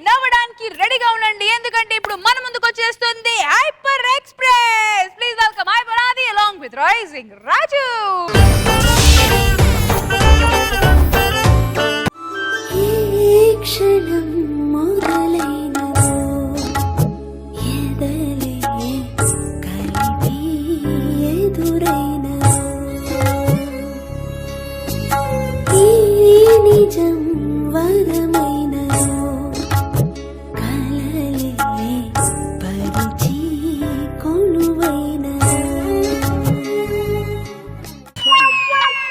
నవ్వడానికి రెడీగా ఉండండి ఎందుకంటే ఇప్పుడు మన ముందుకు వచ్చేస్తుంది hyper express. Please welcome hyper ఆది along with రైజింగ్ రాజు. క్షణం మొదలైనదో ఎదలే కలిపి ఎదురైనదో ఈ నిజం వరమైనదో కలలే పరిచి కొలువైనదో.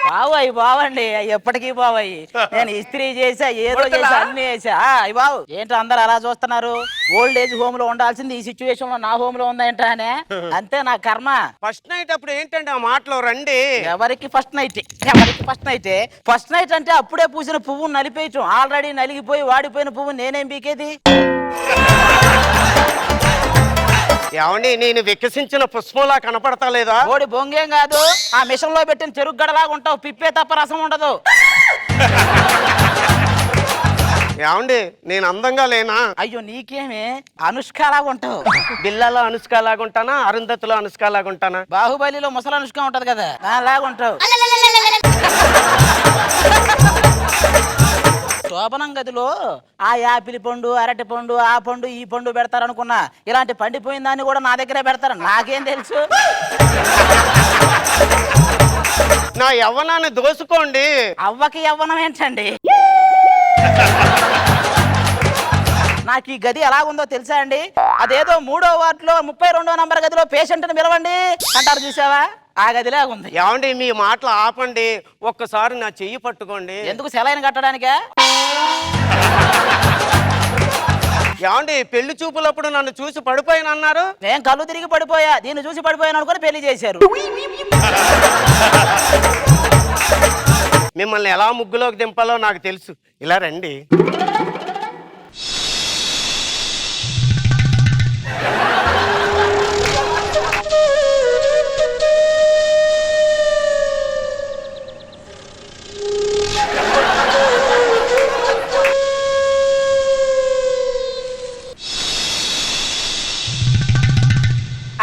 బావు బావండి ఎప్పటికీ బావయ్యి నేను ఇస్త్రీ చేసా ఏదో చేసా అన్ని చేసా అయ్యి బావు ఏంటో అందరు అలా చూస్తున్నారు. ఓల్డ్ ఏజ్ హోమ్ లో ఉండాల్సింది ఈ సిచ్యువేషన్ లో నా హోమ్ లో ఉందేంటా అని అంతే నా కర్మ. ఫస్ట్ నైట్ అప్పుడు ఏంటండి ఆ మాటలో రండి. ఎవరికి ఫస్ట్ నైట్ ఫస్ట్ నైట్ అంటే అప్పుడే పూసిన పువ్వు నలిపేయటం. ఆల్రెడీ నలిగిపోయి వాడిపోయిన పువ్వు నేనేం పీకేది. ఏమండి నేను వికసించిన పుష్పంలా కనపడతా లేదా? ఓడి బొంగేం కాదు ఆ మిషన్ లో పెట్టిన చెరుకు గడలాగా ఉంటావు. పిప్పే తప్ప రసం ఉండదు. ఏమండి నేను అందంగా లేనా? అయ్యో నీకేమే అనుష్కలాగా ఉంటావు. బిల్లలో అనుష్క లాగుంటానా అరుంధతిలో అనుష్క లాగుంటానా? బాహుబలిలో ముసలి అనుష్క ఉంటది కదా అలాగా ఉంటావు. శోభనం గదిలో ఆ యాపిల్ పండు అరటి పండు ఆ పండు ఈ పండు పెడతారు అనుకున్నా. ఇలాంటి పండిపోయిన దాన్ని కూడా నా దగ్గరే పెడతారు. నాకేం తెలుసు. నా యవ్వనాన్ని దోసుకోండి. అవ్వకి యవ్వనం ఏంటండి? నాకు ఈ గది ఎలాగుందో తెలుసా అండి? అదేదో 3వ వార్డులో 32వ నంబర్ గదిలో పేషెంట్ని పిలవండి అంటారు చూసావా, ఆ గదిలాగా ఉంది. ఏమండి మీ మాటలు ఆపండి. ఒక్కసారి నా చెయ్యి పట్టుకోండి. ఎందుకు సెలైన్ కట్టడానికే? ఏమండి పెళ్లి చూపులప్పుడు నన్ను చూసి పడిపోయిన అన్నారు. నేను కళ్ళు తిరిగి పడిపోయా. దీన్ని చూసి పడిపోయాను అనుకుని పెళ్లి చేశారు. మిమ్మల్ని ఎలా ముగ్గులోకి దింపాలో నాకు తెలుసు. ఇలా రండి.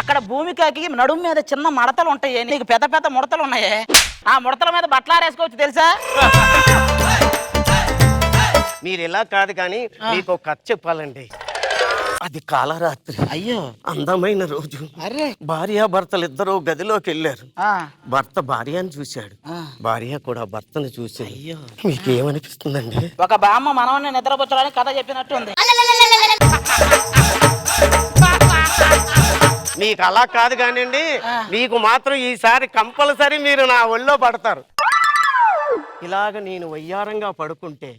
అక్కడ భూమికకి నడుము మీద చిన్న మడతలు ఉంటాయి. నీకు పెద్ద పెద్ద ముడతలు ఉన్నాయి. ఆ ముడతల మీద బట్టలు ఆరేసుకోవచ్చు తెలుసా? మీరు ఇలా కాదు కానీ మీకు ఒక కథ చెప్పాలండి. అది కాలరాత్రి. అయ్యో అందమైన రోజు. అరే భార్యాభర్తలు ఇద్దరు గదిలోకి వెళ్ళారు. ఆ, భర్త భార్యను చూశాడు, భార్య కూడా భర్తను చూసి. అయ్యో మీకు ఏమనిపిస్తుందండి? ఒక బామ్మ మనవన్ని నిద్రపుచ్చడానికి కథ చెప్పినట్టు ఉంది. మీకు అలా కాదు కానివ్వండి, మీకు మాత్రం ఈసారి కంపల్సరీ మీరు నా ఒళ్ళో పడతారు. ఇలాగ నేను వయ్యారంగా పడుకుంటే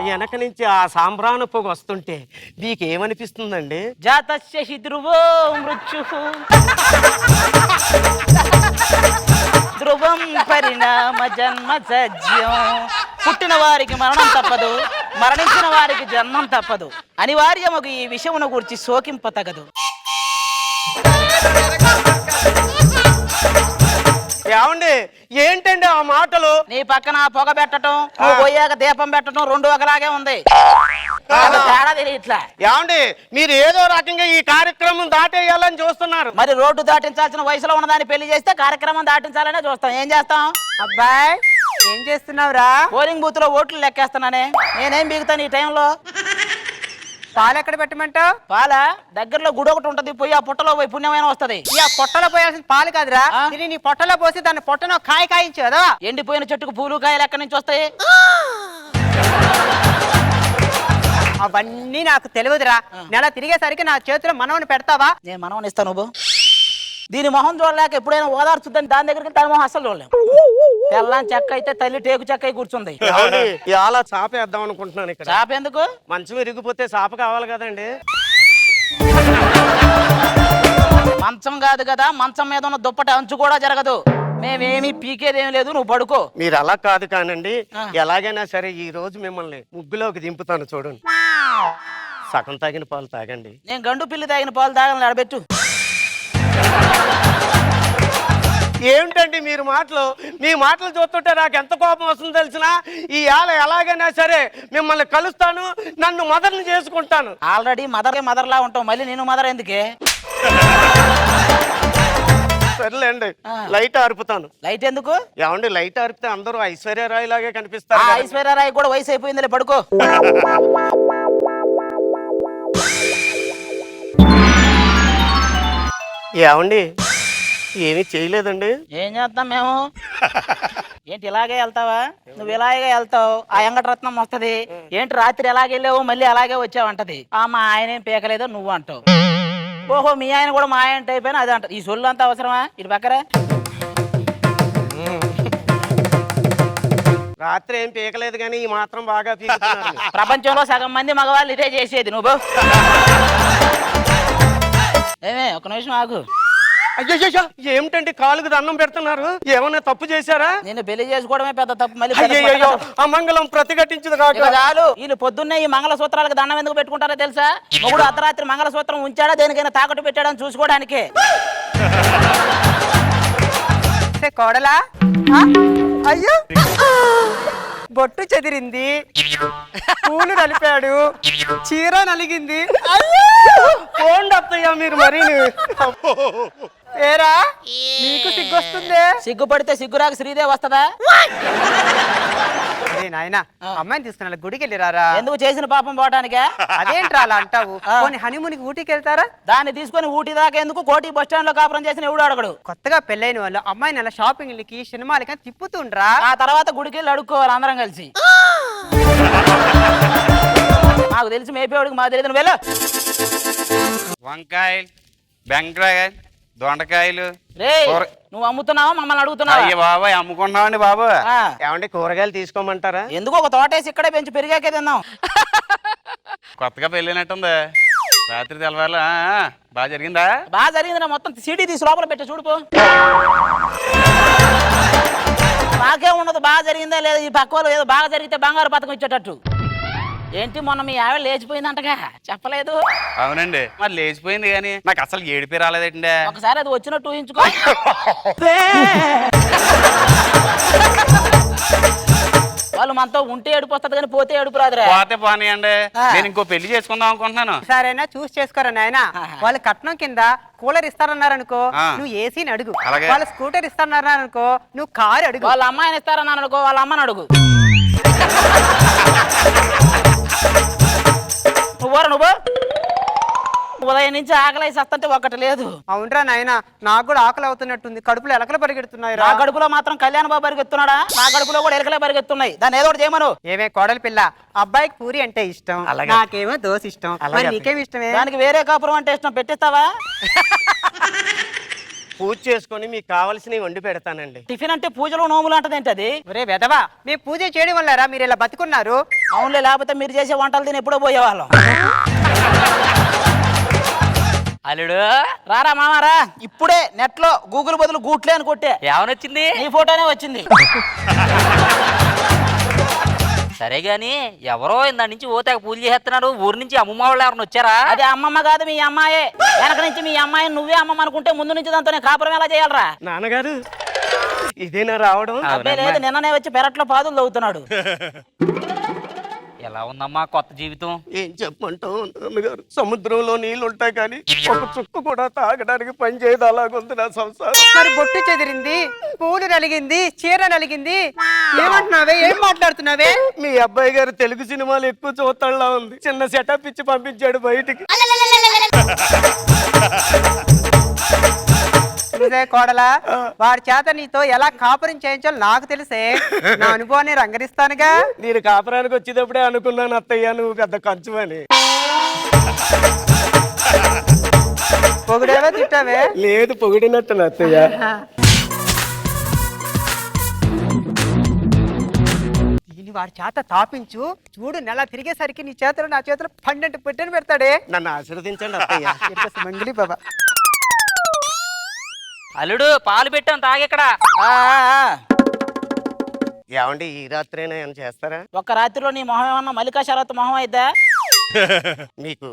వెనక నుంచి ఆ సాంబ్రాణ పొగ వస్తుంటే మీకు ఏమనిపిస్తుందండి? జాతస్య హి ధ్రువో మృత్యుః ధ్రువం పరిణామ జన్మ సజ్యం. పుట్టిన వారికి మరణం తప్పదు, మరణించిన వారికి జన్మం తప్పదు. అనివార్యముకు ఈ విషయమును గురించి శోకింప తగదు. ఏమండి ఏంటండి ఆ మాటలు? నీ పక్కన పొగ పెట్టడం నువ్వు పోయాక దీపం పెట్టడం రెండు ఒకలాగే ఉంది. తేడా తెలియట్లా. ఏమండి మీరు ఏదో రకంగా ఈ కార్యక్రమం దాటేయాలని చూస్తున్నారు. మరి రోడ్డు దాటించాల్సిన వయసులో ఉన్నదాన్ని పెళ్లి చేస్తే కార్యక్రమం దాటించాలనే చూస్తాం. ఏం చేస్తాం? అబ్బాయ్ ఏం చేస్తున్నావురా? పోలింగ్ బూత్ లో ఓట్లు లెక్కేస్తున్నానే. నేనేం బీగుతాను ఈ టైంలో? పాలు ఎక్కడ పెట్టమంటావు? పాల దగ్గరలో గుడి ఒకటి ఉంటది, పోయి ఆ పుట్టలో పోయి పుణ్యమైన వస్తది. ఈ ఆ పొట్టలో పోయాల్సిన పాలు కాదురా, ఇది నీ పొట్టలో పోసి దాన్ని పొట్టను కాయించు కదా. ఎండిపోయిన చెట్టుకు పూలు కాయలు ఎక్కడి నుంచి వస్తాయి? అవన్నీ నాకు తెలియదురా. నెల తిరిగేసరికి నా చేతిలో మనవని పెడతావా? నేను మనవని ఇస్తాను. నువ్వు దీని మొహం చూడలేక ఎప్పుడైనా ఓదార్చుద్దని దాని దగ్గరికి దాని మొహం అసలు చూడలేము. తెల్లని చెక్క అయితే తల్లి టేకు చెక్క అయి కూర్చుంది. అలా చాపేద్దాం అనుకుంటున్నాను. ఇక్కడ చాప ఎందుకు? మంచం విరిగిపోతే చాప కావాలి కదండి. మంచం కాదు కదా, మంచం మీద ఉన్న దుప్పటి అంచు కూడా జరగదు. మేమేమి పీకేదేమి లేదు, నువ్వు పడుకో. మీరు అలా కాదు కానండి, ఎలాగైనా సరే ఈ రోజు మిమ్మల్ని ముగ్గులోకి దింపుతాను. చూడండి, సగం తాగిన పాలు తాగండి. నేను గండు పిల్లి తాగిన పాలు తాగని అడబెట్టు. ఏమిటండి మీరు మాటలు మీ మాటలు చూస్తుంటే నాకు ఎంత కోపం వస్తుందో తెలిసినా ఈ ఆల ఎలాగైనా సరే మిమ్మల్ని కలుస్తాను, నన్ను మదర్ని చేసుకుంటాను. ఆల్రెడీ మదర్లా ఉంటావు, మళ్ళీ నేను మదర్ ఎందుకే? సర్లేండి, లైట్ ఆర్పుతాను. లైట్ ఎందుకు? ఏమండి లైట్ ఆర్పితే అందరూ ఐశ్వర్యరాయ్ లాగే కనిపిస్తారు కదండి. ఐశ్వర్యరాయ్ కూడా వయసు అయిపోయిందిలే, పడుకో. ఏమండి ఏమీ చేయలేదండి. ఏం చేస్తాం మేము? ఏంటి ఇలాగే వెళ్తావా? నువ్వు ఇలాగే వెళ్తావు, ఆ ఎంగటరత్నం వస్తది. ఏంటి రాత్రి ఎలాగే వెళ్ళావు మళ్ళీ అలాగే వచ్చావు అంటది. మా ఆయన ఏం పీకలేదో నువ్వు అంటావు. ఓహో మీ ఆయన కూడా మా ఆయన టైప్ అయినా అది అంట. ఈ సొల్లు అంతా అవసరమా? ఇటు పక్కరా. రాత్రి ఏం పీకలేదు కానీ ఈ మాత్రం బాగా పీకుతున్నారు. ప్రపంచంలో సగం మంది మగవాళ్ళు ఇదే చేసేది. నువ్వు ఏమే ఒక నిమిషం ఆగు. అయ్యో ఏమిటండి కాలుకు దండం పెడుతున్నారు? ఏమన్నా తప్పు చేశారా? నేను పెళ్లి చేసుకోవడమే పెద్ద తప్పు. మళ్ళీ అయ్యో అమంగళం ప్రతిఘటించింది కాక చాలు. వీళ్ళు పొద్దున్నే ఈ మంగళసూత్రాలకు దండం ఎందుకు పెట్టుకుంటారో తెలుసా? మొగుడు అర్ధరాత్రి మంగళసూత్రం ఉంచాడా దేనికైనా తాకట్టు పెట్టాడని చూసుకోవడానికే. కోడలా అయ్యో బొట్టు చెదిరింది, పూలు నలిపాడు, చీర నలిగింది. పోండి అత్తయ్య మీరు మరి. ఏరా నీకు సిగ్గొస్తుందే? సిగ్గుపడితే సిగ్గురాక శ్రీదేవి వస్తదా? నాయనా అమ్మాయిని తీసుకున్నా గుడికి వెళ్ళిరారా? ఎందుకు చేసిన పాపం పోవడానికే? అదేంట్రా అలా అంటావు? హనీమూన్కి ఊటీకి వెళ్తారా? దాన్ని తీసుకొని ఊటీ దాకా ఎందుకు? కోటి బస్ స్టాండ్ లో కాపురం చేసిన ఎవడు అడగడు. కొత్తగా పెళ్ళైన వాళ్ళు అమ్మాయిని అలా షాపింగ్లకి సినిమాలకి తిప్పుతుండ్రా. ఆ తర్వాత గుడికి వెళ్ళి అడుక్కోవాలి అందరం కలిసి. మాకు తెలిసి మేపేవాడికి మాకు తెలియదు. నువ్వు వెళ్ళు. వంకాయలు, బెండకాయలు, దొండకాయలు. రే నువ్వు అమ్ముతున్నావా మమ్మల్ని అడుగుతున్నావా? అయ్యో బాబాయ్ అమ్ముకుంటున్నామండి బాబు. ఏమండి కూరగాయలు తీసుకోమంటారా? ఎందుకు ఒక తోటేసి ఇక్కడే పెంచి పెరిగాకే తిన్నాం. కొత్తగా పెళ్ళినట్టుంది. రాత్రి తెల్లవారులు బాగా జరిగిందా? బాగా జరిగింది. నా మొత్తం సీడీ తీసి లోపల పెట్టి చూడుపో. నాకే ఉండదు బాగా జరిగిందా లేదా. ఈ పక్క వాళ్ళు ఏదో బాగా జరిగితే బంగారు పథకం ఇచ్చేటట్టు. ఏంటి మొన్న మీ ఆవిడ లేచిపోయిందంటగా చెప్పలేదు? అవునండి మరి లేచిపోయింది కానీ నాకు అసలు ఏడిపి రాలేదండి. ఒకసారి అది వచ్చినట్టు ఊహించుకో. వాళ్ళు మనతో ఉంటే ఏడుపు వస్తుంది కానీ పోతే ఏడుపు రాదురా. పోతే పోనీయండి, నేను ఇంకో పెళ్లి చేసుకుందాం అనుకుంటున్నాను. సరేనా చూసి చేసుకోరా నాయనా. వాళ్ళు కట్నం కింద కూలర్ ఇస్తారన్నారనుకో నువ్వు ఏసీని అడుగు. వాళ్ళ స్కూటర్ ఇస్తారన్నారనుకో నువ్వు కారు అడుగు. వాళ్ళ అమ్మాయిని ఇస్తారని అనుకో వాళ్ళ అమ్మని అడుగు. నువ్వు ఉదయం నుంచి ఆకలి సత్తంటే ఒక్కటి లేదు. అవునరా నాయనా నాకు కూడా ఆకలి అవుతున్నట్టుంది. కడుపులో ఎలకలు పరిగెడుతున్నాయి. నా కడుపులో మాత్రం కళ్యాణ బాబు పరిగెత్తున్నాడా? నా కడుపులో కూడా ఎలకలే పరిగెత్తున్నాయి. దాన్ని ఏదో ఒకటి చేయమను. ఏమే కోడలి పిల్ల, అబ్బాయికి పూరి అంటే ఇష్టం, నాకేమో దోశ ఇష్టం. మరి నీకేమి ఇష్టమే? దానికి వేరే కాపురం అంటే ఇష్టం. పెట్టిస్తావా? పూజ చేసుకొని మీకు కావాల్సినవి వండి పెడతానండి. టిఫిన్ అంటే పూజలు నోములు అంటది ఏంటి అది? ఒరే వెదవా, మేము పూజ చేయడం వల్లరా మీరు ఇలా బతుకున్నారు. అవునులే, లేకపోతే మీరు చేసే వంటలు తిని ఎప్పుడో పోయేవాళ్ళం. అల్లుడు రారా మామారా. ఇప్పుడే నెట్ లో గూగుల్ బదులు గూట్లే అని కొట్టే ఏమనొచ్చింది? నీ ఫోటోనే వచ్చింది. సరే గాని ఎవరో ఇందా నుంచి ఓతేక పూజ చేస్తున్నారు. ఊరు నుంచి అమ్మమ్మ వాళ్ళు ఎవరైనా వచ్చారా? అది అమ్మమ్మ కాదు మీ అమ్మాయే. వెనక నుంచి మీ అమ్మాయిని నువ్వే అమ్మమ్మ అనుకుంటే ముందు నుంచి దాంతో కాపురం ఎలా చేయాలరా? నాన్నగారు ఇదేనా రావడం? అబ్బాయి లేదు, నిన్ననే వచ్చి పెరట్లో పాదులు తవ్వుతున్నాడు. ఎలా ఉందమ్మా కొత్త జీవితం? ఏం చెప్పమంటావు నాన్నగారు? సముద్రంలో నీళ్లు ఉంటాయి కానీ ఒక చుక్క కూడా తాగడానికి పని చేయదు. అలాగుంది నా సంసారం. మరి బొట్టు చెదిరింది, పూలు నలిగింది, చీర నలిగింది. ఏమంటున్నావే? ఏం మాట్లాడుతున్నావే? మీ అబ్బాయి గారు తెలుగు సినిమాలు ఎక్కువ చూస్తాడులా ఉంది. చిన్న సెటప్ ఇచ్చి పంపించాడు బయటికి. కోడలా వాడి చేత నీతో ఎలా కాపురం చేయించాలో నాకు తెలిసే. నా అనుభవాన్ని రంగరిస్తానుగా. నేను కాపురానికి వచ్చేటప్పుడే అనుకున్నాను అత్తయ్య నువ్వు పెద్ద కంచువని. పొగిడేవే తిట్టావే? లేదు పొగిడినట్టు అత్తయ్య. దీన్ని వాడి చేత తాపించు చూడు. నెల తిరిగేసరికి నీ చేతిలో నా చేతిలో 12 పెట్టెను పెడతాడే. నన్ను ఆశీర్వదించండి అత్తయ్య. మంగిలి బాబా. అల్లుడు పాలు పెట్టాను తాగెక్కడ. ఏమండి ఈ రాత్రైనా ఏమైనా చేస్తారా? ఒక్క రాత్రిలో నీ మొహం ఏమన్నా మల్లికా శరత్ మొహం అయిద్దా? మీకు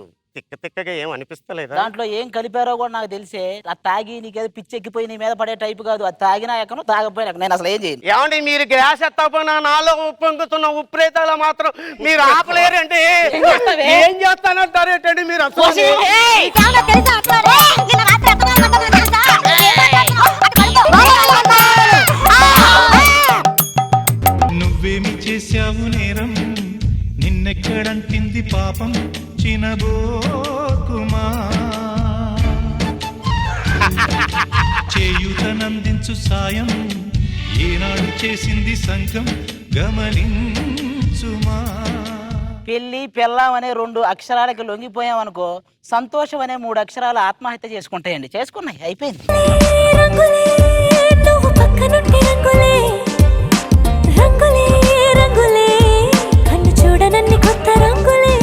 తిక్కగా ఏం అనిపిస్తలేదా? దాంట్లో ఏం కలిపారో కూడా నాకు తెలిసే. ఆ తాగి నీకేదో పిచ్చెక్కిపోయి నీ మీద పడే టైపు కాదు. అది తాగినా ఎక్కను, తాగపోయినా ఎక్కను. నేను అసలు ఏం చేయను. ఏమండి మీరు గ్యాస్ ఎత్తపోయినా నాలో ఉప్పొంగుతున్న ఉప్రేతాల మాత్రం మీరు ఆపలేరండి. ఏం చేస్తానంటారు ఏంటండి మీరు అసలు? నువ్వేమి చేశావు నేరం, నిన్నెక్కడంటింది పాపం చినబోకుమా. చేయుతనందించు సాయం ఏనాడు చేసింది సంఘం గమనించుమా. పెళ్లి పెళ్ళాం అనే 2 అక్షరాలకి లొంగిపోయాం అనుకో, సంతోషం అనే 3 అక్షరాలు ఆత్మహత్య చేసుకుంటాయండి. చేసుకున్నాయి, అయిపోయింది. రంగులే నువ్వు పక్కనుంటే రంగులే రంగులే రంగులే కన్ను చూడనన్ని కొత్త రంగులే.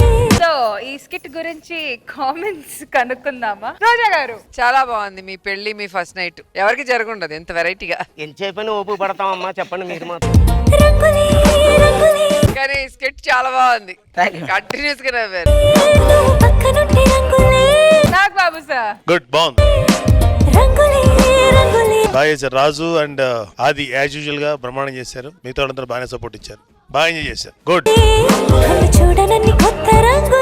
సో ఈ స్కిట్ గురించి కామెంట్స్ కనుక్కుందామా? రోజా గారు, చాలా బాగుంది మీ పెళ్లి, మీ ఫస్ట్ నైట్. ఎవరికి జరగundదు ఎంత వెరైటీగా. ఎంతసేపని ఓపు పడతామమ్మా చెప్పండి మీరు మాత్రం. రంగులే రంగులే కానీ స్కిట్ చాలా బాగుంది. Thank you. కంటిన్యూస్ గా నవ్వారు. నువ్వు పక్కనుంటే రంగులే నాగ్ బాబు సార్. గుడ్, బాగుంది, రంగులే రంగులే. బాగా చేశారు. రాజు అండ్ ఆది యాజ్ యూజువల్ గా బ్రహ్మాండం చేశారు. మిగతా వాళ్ళందరూ బాగానే సపోర్ట్ ఇచ్చారు, బాగా ఎంజాయ్ చేశారు. గుడ్. కన్ను చూడనన్ని కొత్త రంగులే.